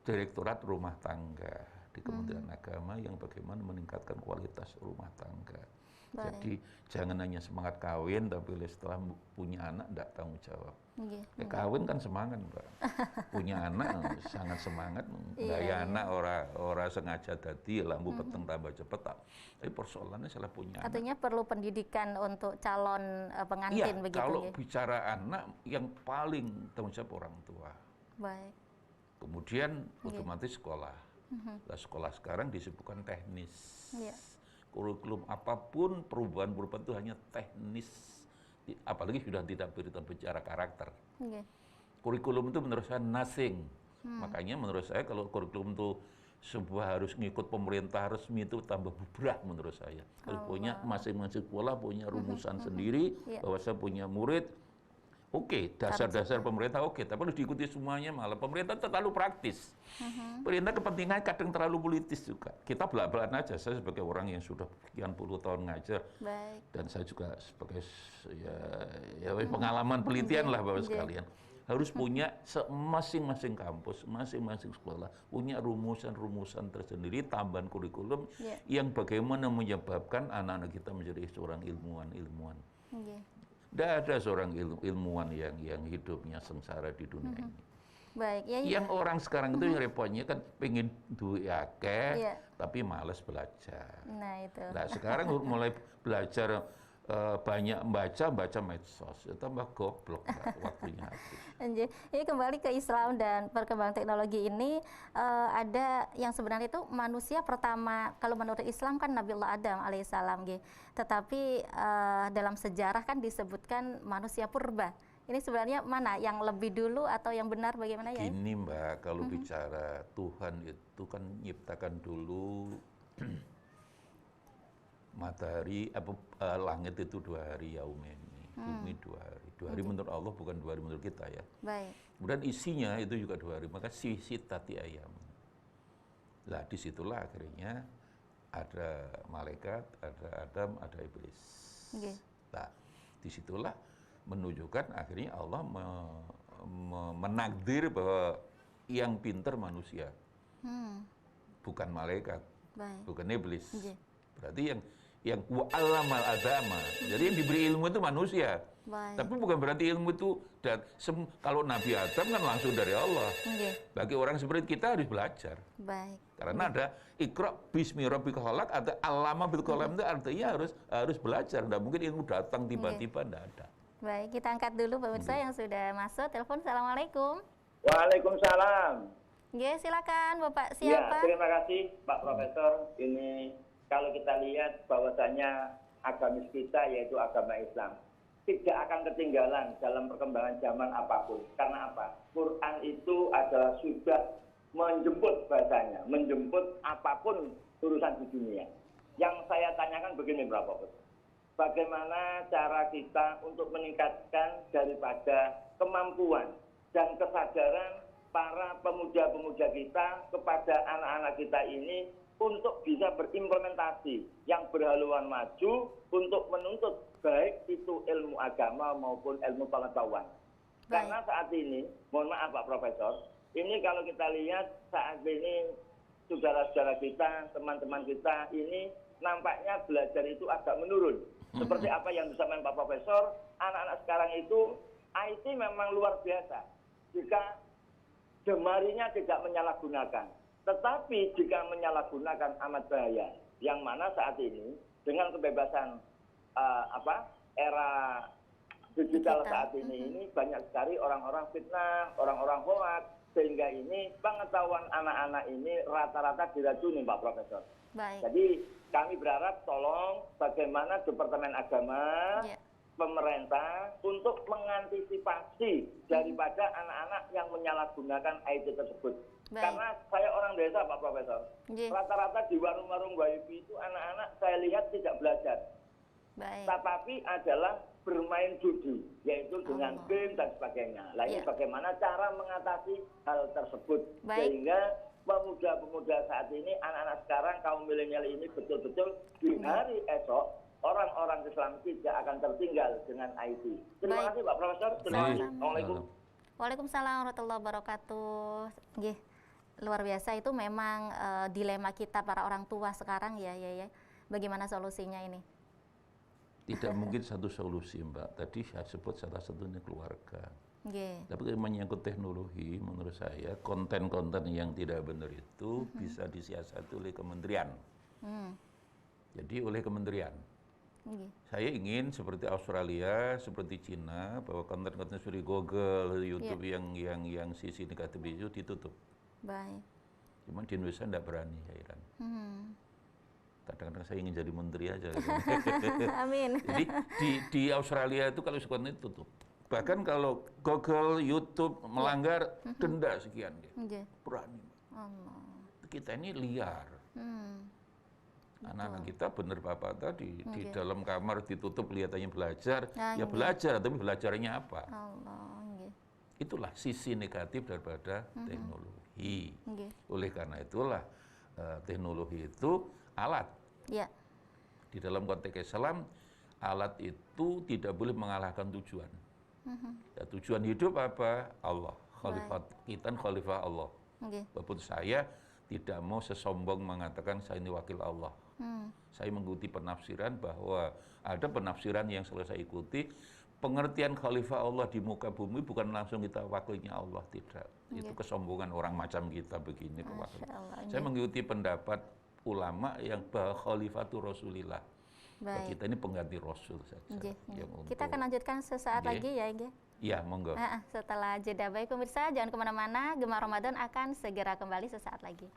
Direktorat Rumah Tangga di Kementerian Agama yang bagaimana meningkatkan kualitas rumah tangga. Jadi jangan hanya semangat kawin tapi setelah punya anak tidak tanggung jawab. Kawin kan semangat Mbak. Punya anak sangat semangat. Gaya anak orang sengaja tadi lampu peteng tambah cepet. Tapi persoalannya salah punya anak. Artinya perlu pendidikan untuk calon pengantin begitu kalau bicara anak yang paling tanggung jawab orang tua. Baik. Kemudian otomatis sekolah. Nah, sekolah sekarang disebutkan teknis. Iya. Kurikulum apapun, perubahan-perubahan itu hanya teknis. Apalagi sudah tidak berbicara karakter. Oke. Kurikulum itu menurut saya nothing. Makanya menurut saya kalau kurikulum itu sebuah harus ngikut pemerintah resmi itu tambah bubrah menurut saya. Harus punya masing-masing sekolah punya rumusan sendiri, bahwa saya punya murid. Oke, dasar-dasar pemerintah oke, tapi harus diikuti semuanya malah. Pemerintah terlalu praktis. Pemerintah kepentingan kadang terlalu politis juga. Kita belak-belakan aja, saya sebagai orang yang sudah sekian puluh tahun ngajar, Baik. dan saya juga sebagai ya pengalaman penelitian lah Bapak sekalian. Harus punya masing-masing kampus, masing-masing sekolah punya rumusan-rumusan tersendiri, tambahan kurikulum yang bagaimana menyebabkan anak-anak kita menjadi seorang ilmuwan-ilmuwan. Tidak ada seorang ilmuwan yang hidupnya sengsara di dunia ini. Baik, ya, Yang orang sekarang itu yang repotnya kan pengen duit akeh, tapi malas belajar. Nah itu. Nah sekarang mulai belajar banyak baca medsos, ya tambah goblok waktunya habis. Ini kembali ke Islam dan perkembangan teknologi ini, ada yang sebenarnya itu manusia pertama, kalau menurut Islam kan Nabiullah Adam alaihissalam, tetapi dalam sejarah kan disebutkan manusia purba. Ini sebenarnya mana yang lebih dulu atau yang benar, bagaimana ya? Gini Mbak, kalau bicara Tuhan itu kan nyiptakan dulu matahari, langit itu 2 hari yaumeni, bumi 2 hari. 2 hari menurut Allah, bukan 2 hari menurut kita ya. Baik. Kemudian isinya itu juga 2 hari, maka sisi tati ayam. Lah disitulah akhirnya ada malaikat, ada Adam, ada iblis. Nah disitulah menunjukkan akhirnya Allah menakdir bahwa yang pintar manusia, bukan malaikat, bukan iblis. Berarti yang wa'alamal adama. Jadi yang diberi ilmu itu manusia. Tapi bukan berarti ilmu itu kalau Nabi Adam kan langsung dari Allah. Bagi orang seperti kita harus belajar. Karena ada Iqra bismi rabbika khalaq, ada alama bil qalam, itu artinya harus belajar. Tidak mungkin ilmu datang tiba-tiba, tidak ada. Baik, kita angkat dulu pemirsa yang sudah masuk. Telepon, Assalamualaikum. Waalaikumsalam. Silakan Bapak, Ya, siapa? terima kasih Pak Profesor. Ini kalau kita lihat bahwasanya agamis kita yaitu agama Islam tidak akan ketinggalan dalam perkembangan zaman apapun. Karena apa? Quran itu adalah sudah menjemput bahasanya, menjemput apapun urusan di dunia. Yang saya tanyakan begini Pak Profesor. Bagaimana cara kita untuk meningkatkan daripada kemampuan dan kesadaran para pemuda-pemuda kita kepada anak-anak kita ini untuk bisa berimplementasi yang berhaluan maju untuk menuntut baik itu ilmu agama maupun ilmu pengetahuan. Karena saat ini, mohon maaf Pak Profesor, ini kalau kita lihat saat ini saudara-saudara kita, teman-teman kita ini nampaknya belajar itu agak menurun. Seperti apa yang disampaikan Pak Profesor, anak-anak sekarang itu IT memang luar biasa. Jika jemarinya tidak menyalahgunakan. Tetapi jika menyalahgunakan amat bahaya, yang mana saat ini dengan kebebasan era digital saat ini banyak sekali orang-orang fitnah, orang-orang hoax, sehingga ini pengetahuan anak-anak ini rata-rata diracuni Pak Profesor. Baik. Jadi kami berharap tolong bagaimana Departemen Agama, pemerintah untuk mengantisipasi daripada anak-anak yang menyalahgunakan IT tersebut. Baik. Karena saya orang desa Pak Profesor, rata-rata di warung-warung wifi itu anak-anak saya lihat tidak belajar. Baik. Tetapi adalah bermain judi, yaitu dengan game dan sebagainya. Nah ini bagaimana cara mengatasi hal tersebut. Baik. Sehingga pemuda-pemuda saat ini, anak-anak sekarang, kaum milenial ini betul-betul di hari esok, orang-orang Islam tidak akan tertinggal dengan IT. Terima kasih Pak Profesor. Terima kasih. Assalamualaikum. Waalaikumsalam warahmatullahi wabarakatuh. Luar biasa, itu memang dilema kita para orang tua sekarang ya. Bagaimana solusinya ini? Tidak mungkin satu solusi Mbak. Tadi saya sebut salah satunya keluarga. Tapi kalau menyangkut teknologi, menurut saya konten-konten yang tidak benar itu bisa disiasati oleh kementerian. Jadi oleh kementerian. Saya ingin seperti Australia, seperti Cina, bahwa konten-konten seperti Google, YouTube yang sisi negatif itu ditutup. Baik. Cuma di Indonesia tidak berani, heran. Kadang-kadang saya ingin jadi menteri aja. Gitu. Amin. Jadi di Australia itu kalau suka itu tuh. Bahkan kalau Google, YouTube melanggar denda sekian dia. Berani. Allah. Kita ini liar. Anak-anak kita bener Bapak tadi di dalam kamar ditutup kelihatannya belajar, ya belajar, tapi belajarnya apa? Allah. Itulah sisi negatif daripada teknologi. Oleh karena itulah teknologi itu alat. Ya. Di dalam konteks Islam, alat itu tidak boleh mengalahkan tujuan. Ya, tujuan hidup apa? Allah. Khalifah kita khalifah Allah. Walaupun saya tidak mau sesombong mengatakan saya ini wakil Allah. Saya mengikuti penafsiran bahwa ada penafsiran yang selalu saya ikuti. Pengertian khalifah Allah di muka bumi bukan langsung kita wakilnya Allah, tidak. Itu kesombongan orang macam kita begini. Saya mengikuti pendapat ulama yang bahwa khalifah itu Rasulillah. Kita ini pengganti Rasul saja. Kita akan lanjutkan sesaat lagi ya, Ige. Iya, monggo. Setelah jeda. Baik pemirsa, jangan kemana-mana. Gemar Ramadan akan segera kembali sesaat lagi.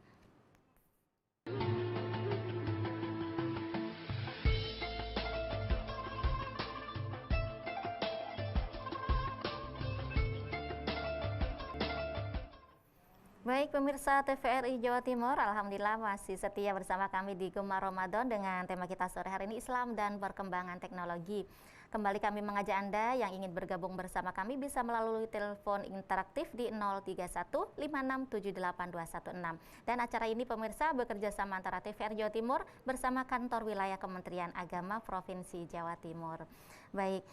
Baik pemirsa TVRI Jawa Timur, alhamdulillah masih setia bersama kami di Gemar Ramadan dengan tema kita sore hari ini Islam dan perkembangan teknologi. Kembali kami mengajak Anda yang ingin bergabung bersama kami bisa melalui telepon interaktif di 031 5678216. Dan acara ini pemirsa bekerja sama antara TVRI Jawa Timur bersama Kantor Wilayah Kementerian Agama Provinsi Jawa Timur. Baik,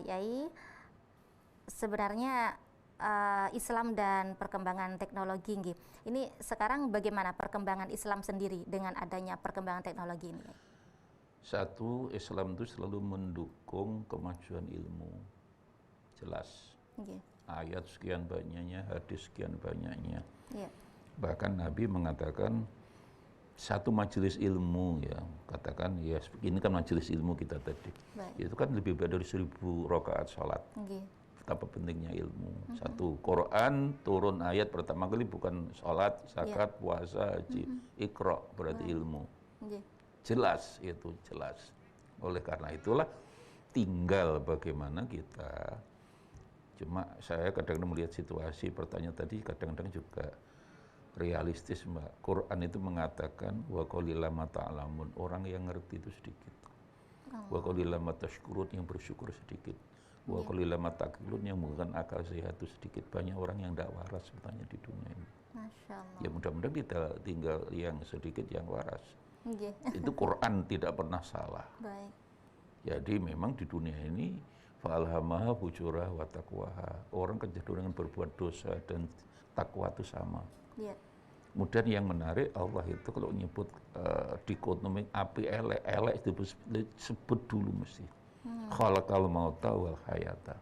Yai, sebenarnya Islam dan perkembangan teknologi ini sekarang bagaimana perkembangan Islam sendiri dengan adanya perkembangan teknologi ini? Satu, Islam itu selalu mendukung kemajuan ilmu, jelas. Ayat sekian banyaknya, hadis sekian banyaknya. Bahkan Nabi mengatakan satu majelis ilmu, ya katakan ya ini kan majelis ilmu kita tadi. Itu kan lebih baik dari 1000 rakaat sholat. Betapa pentingnya ilmu. Satu, Quran turun ayat pertama kali bukan sholat, zakat, puasa, haji. Iqra berarti ilmu. Jelas, itu jelas. Oleh karena itulah tinggal bagaimana kita. Cuma saya kadang-kadang melihat situasi, pertanyaan tadi kadang-kadang juga realistis, Mbak. Quran itu mengatakan wa qalillam ma ta'lamun, orang yang ngerti itu sedikit. Wa qalillam ma tashkurun, yang bersyukur sedikit. Wa qalillam ma taqilun, yang menggunakan akal sehat itu sedikit. Banyak orang yang tidak waras sebenarnya di dunia ini. Masya Allah. Ya mudah-mudahan kita tinggal yang sedikit yang waras. Itu Quran tidak pernah salah. Baik. Jadi memang di dunia ini fa'alhamaha fujuraha wa taqwaha. Orang kecenderungan berbuat dosa dan takwa itu sama. Kemudian yang menarik, Allah itu kalau nyebut dikotomi api elek disebut dulu mesti. Khalaqal mauta wal hayata.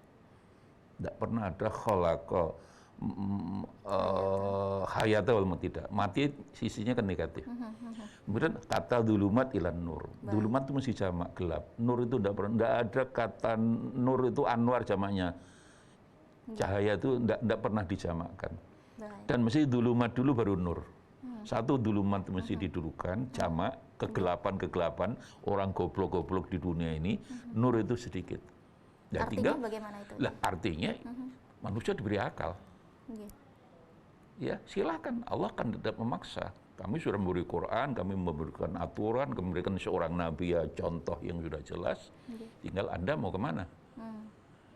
Tidak pernah ada khalaqa hayata wal tidak. Mati sisinya kan negatif. Kemudian kata dulumat ilan nur. Dulumat itu mesti jamak gelap. Nur itu tidak ada kata nur itu anwar jamaknya. Cahaya itu tidak pernah dijamakkan. Dan mesti dulumat dulu baru nur. Satu dulumat mesti didulukan, jamak, kegelapan, orang goblok-goblok di dunia ini, nur itu sedikit. Dan artinya bagaimana itu? Lah artinya manusia diberi akal. Ya silakan, Allah kan tidak memaksa. Kami sudah memberi Quran, kami memberikan aturan, kami memberikan seorang nabi ya contoh yang sudah jelas. Tinggal Anda mau kemana?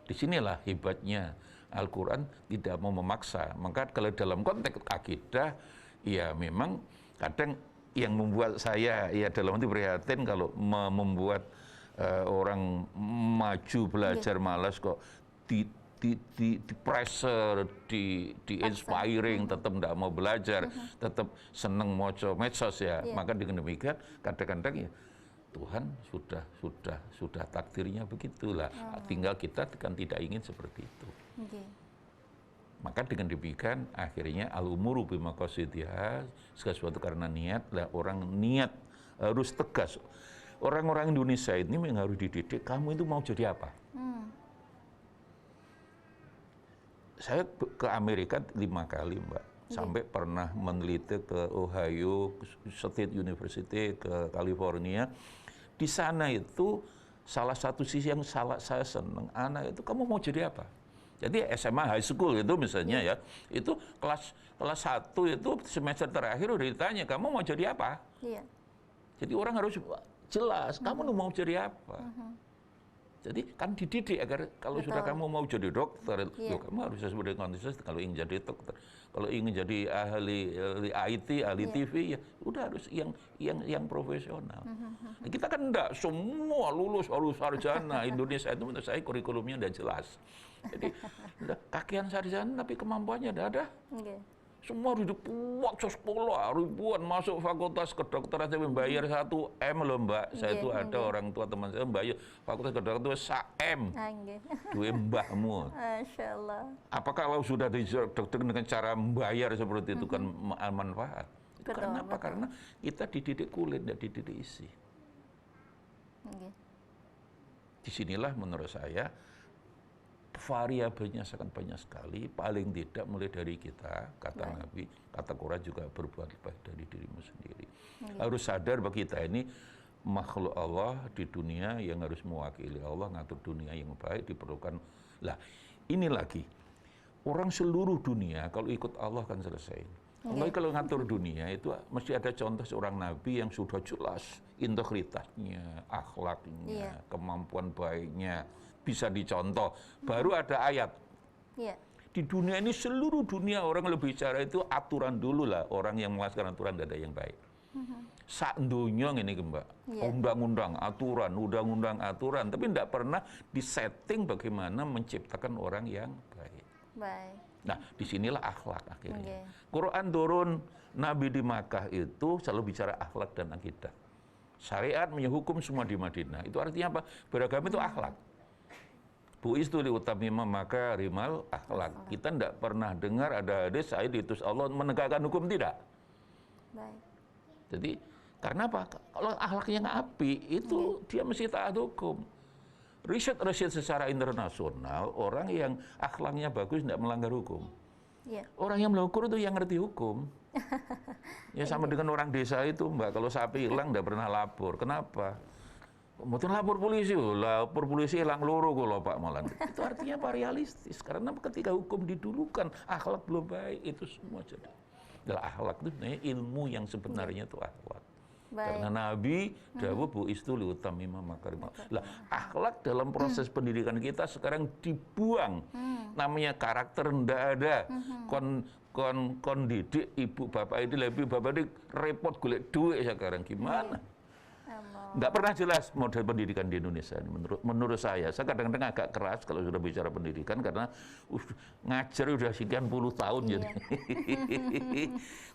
Disinilah hebatnya Al-Quran tidak mau memaksa. Maka kalau dalam konteks akidah, ya memang kadang yang membuat saya ya dalam arti prihatin kalau membuat orang maju belajar malas kok di pressure, di inspiring, tetap tidak mau belajar, tetap seneng moco medsos ya. Maka dengan demikian kadang-kadang ya Tuhan sudah takdirnya begitulah. Tinggal kita kan tidak ingin seperti itu. Maka dengan demikian akhirnya al-umuru bimaqasidiha, segala sesuatu karena niat, lah orang niat harus tegas. Orang-orang Indonesia ini memang harus dididik, kamu itu mau jadi apa? Saya ke Amerika 5 kali, Mbak. sampai pernah meneliti ke Ohio State University ke California. Di sana itu salah satu sisi yang saya senang, anak itu kamu mau jadi apa? Jadi SMA high school itu misalnya ya, itu kelas 1 itu semester terakhir udah ditanya kamu mau jadi apa? Iya. Jadi orang harus jelas, kamu mau jadi apa? Jadi kan dididik agar kalau sudah kamu mau jadi dokter, kamu harus sesuai dengan kondisi. Kalau ingin jadi dokter, kalau ingin jadi ahli IT, ahli TV, ya udah harus yang profesional. Nah, kita kan enggak semua lulus harus sarjana. Indonesia itu menurut saya kurikulumnya udah jelas. Jadi udah kakian sarjana tapi kemampuannya udah ada. Semua hidup waktu sekolah ribuan masuk fakultas kedokteran saya membayar 1 M loh Mbak. Saya itu ada orang tua teman saya membayar fakultas kedokteran itu 1 M. Dua mbahmu. Masya Allah. Apakah kalau sudah didokter dengan cara membayar seperti itu kan manfaat? Itu Betul, karena apa? betul. Karena kita dididik kulit, tidak dididik isi. Disinilah menurut saya variabelnya sangat banyak sekali, paling tidak mulai dari kita, kata Nabi, kata Quran juga berbuat baik dari dirimu sendiri. Harus sadar bahwa kita ini makhluk Allah di dunia yang harus mewakili Allah, ngatur dunia yang baik, diperlukan. Lah, ini lagi, orang seluruh dunia kalau ikut Allah kan selesai. Allah kalau ngatur dunia itu mesti ada contoh seorang Nabi yang sudah jelas integritasnya, akhlaknya, kemampuan baiknya, bisa dicontoh. Baru ada ayat. Di dunia ini seluruh dunia orang lebih bicara itu aturan dulu lah. Orang yang melaksanakan aturan tidak ada yang baik. Sak dunia ini Mbak. Undang-undang, aturan. Tapi tidak pernah disetting bagaimana menciptakan orang yang baik. Nah, disinilah akhlak akhirnya. Quran turun, Nabi di Makkah itu selalu bicara akhlak dan akidah. Syariat hukum semua di Madinah. Itu artinya apa? Beragama itu akhlak. Bu'istu liutamima makarimal akhlak. Kita tidak pernah dengar ada hadis saya diutus Allah menegakkan hukum, tidak. Jadi karena apa? Kalau akhlaknya nggak api, itu dia mesti taat hukum. Riset secara internasional, orang yang akhlaknya bagus tidak melanggar hukum. Orang yang melanggar itu yang ngerti hukum. Ya sama dengan orang desa itu Mbak, kalau sapi hilang tidak pernah lapor. Kenapa? Mungkin lapor polisi hilang loro kalau Pak Malan. Itu artinya apa? Realistis. Karena ketika hukum didulukan, akhlak belum baik, itu semua jadi. Adalah akhlak itu sebenarnya ilmu yang sebenarnya itu akhlak. Karena Nabi dawuh bu'istu liutamima makarimal. Lah, akhlak dalam proses pendidikan kita sekarang dibuang. Namanya karakter ndak ada. Kon didik ibu bapak itu lebih bapak ini repot golek duit sekarang gimana? Nggak pernah jelas model pendidikan di Indonesia menurut saya. Saya kadang-kadang agak keras kalau sudah bicara pendidikan karena ngajar udah sekian puluh tahun jadi.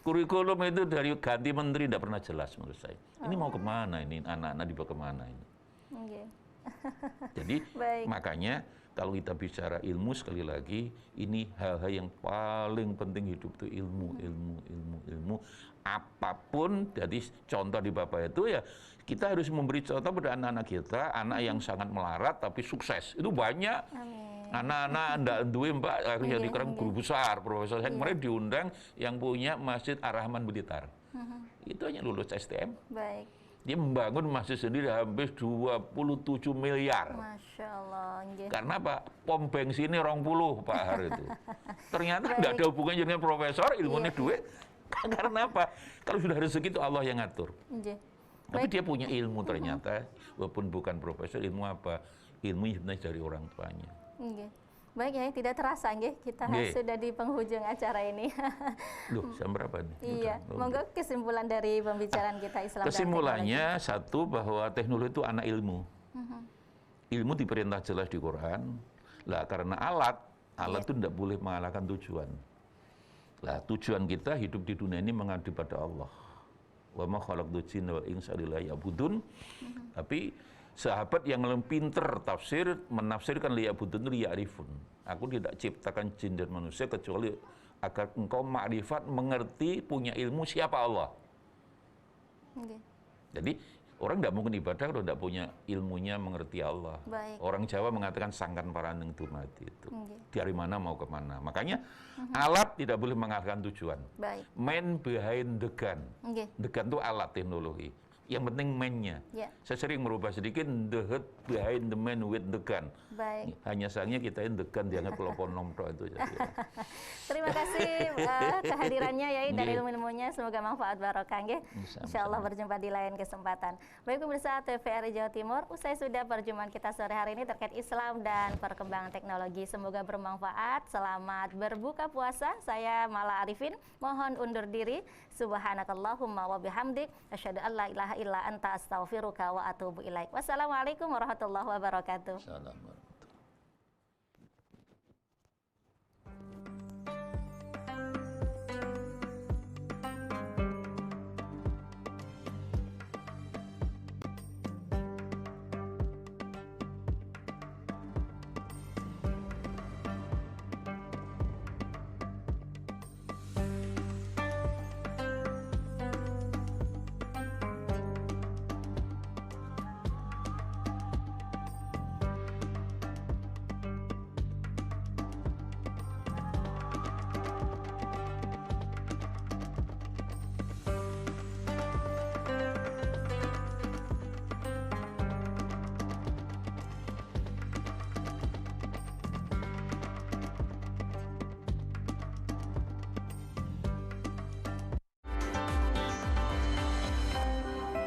Kurikulum itu dari ganti menteri tidak pernah jelas menurut saya. Ini mau kemana ini anak-anak dibawa kemana ini? Jadi makanya kalau kita bicara ilmu sekali lagi ini hal-hal yang paling penting hidup itu ilmu. Apapun jadi contoh di Bapak itu ya kita harus memberi contoh pada anak-anak kita, anak yang sangat melarat tapi sukses. Itu banyak. Anak-anak ndak duwe Mbak harus jadi guru besar, profesor. Saya kemarin diundang yang punya Masjid Ar-Rahman Blitar. Itu hanya lulus STM. Dia membangun masjid sendiri hampir 27 miliar. Masya Allah. Karena apa? Pom bensinnya 20 Pak Har itu. Ternyata nggak ada hubungannya dengan profesor, ilmunya duit. Karena apa? Kalau sudah rezeki itu Allah yang ngatur. Tapi dia punya ilmu ternyata, walaupun bukan profesor, ilmu apa? Ilmu sebenarnya dari orang tuanya. Baik ya, tidak terasa kita sudah di penghujung acara ini. Loh, jam berapa nih? Iya, monggo kesimpulan dari pembicaraan kita Islam dan kesimpulannya satu bahwa teknologi itu anak ilmu. Ilmu diperintah jelas di Quran. Lah karena alat itu tidak boleh mengalahkan tujuan. Lah tujuan kita hidup di dunia ini mengabdi pada Allah. Wa ma khalaqtul jinna wal insa illa liya'budun. Tapi sahabat yang lebih pinter tafsir menafsirkan liya'budun liya'rifun. Aku tidak ciptakan jin dan manusia kecuali agar engkau makrifat mengerti punya ilmu siapa Allah. Jadi Orang tidak mungkin ibadah kalau tidak punya ilmunya mengerti Allah. Baik. Orang Jawa mengatakan sangkan paraneng dumadi itu. Okay. Dari mana mau kemana. Makanya alat tidak boleh mengalahkan tujuan. Baik. Man behind the gun. Okay. The gun itu alat teknologi. Yang penting man-nya. Yeah. Saya sering merubah sedikit the head behind the man with the gun. Baik. Hanya sayangnya kita in the gun dianggap telepon nomor itu. Terima kasih kehadirannya Yai dan ilmu-ilmunya, semoga manfaat barokah nggih. Insyaallah berjumpa di lain kesempatan. Baik pemirsa TVRI Jawa Timur, usai sudah perjumpaan kita sore hari ini terkait Islam dan perkembangan teknologi. Semoga bermanfaat. Selamat berbuka puasa. Saya Mala Arifin mohon undur diri. Subhanakallahumma wa bihamdik asyhadu an la ilaha illa anta astaghfiruka wa atubu ilaik. Wassalamualaikum warahmatullahi wabarakatuh. Assalamualaikum.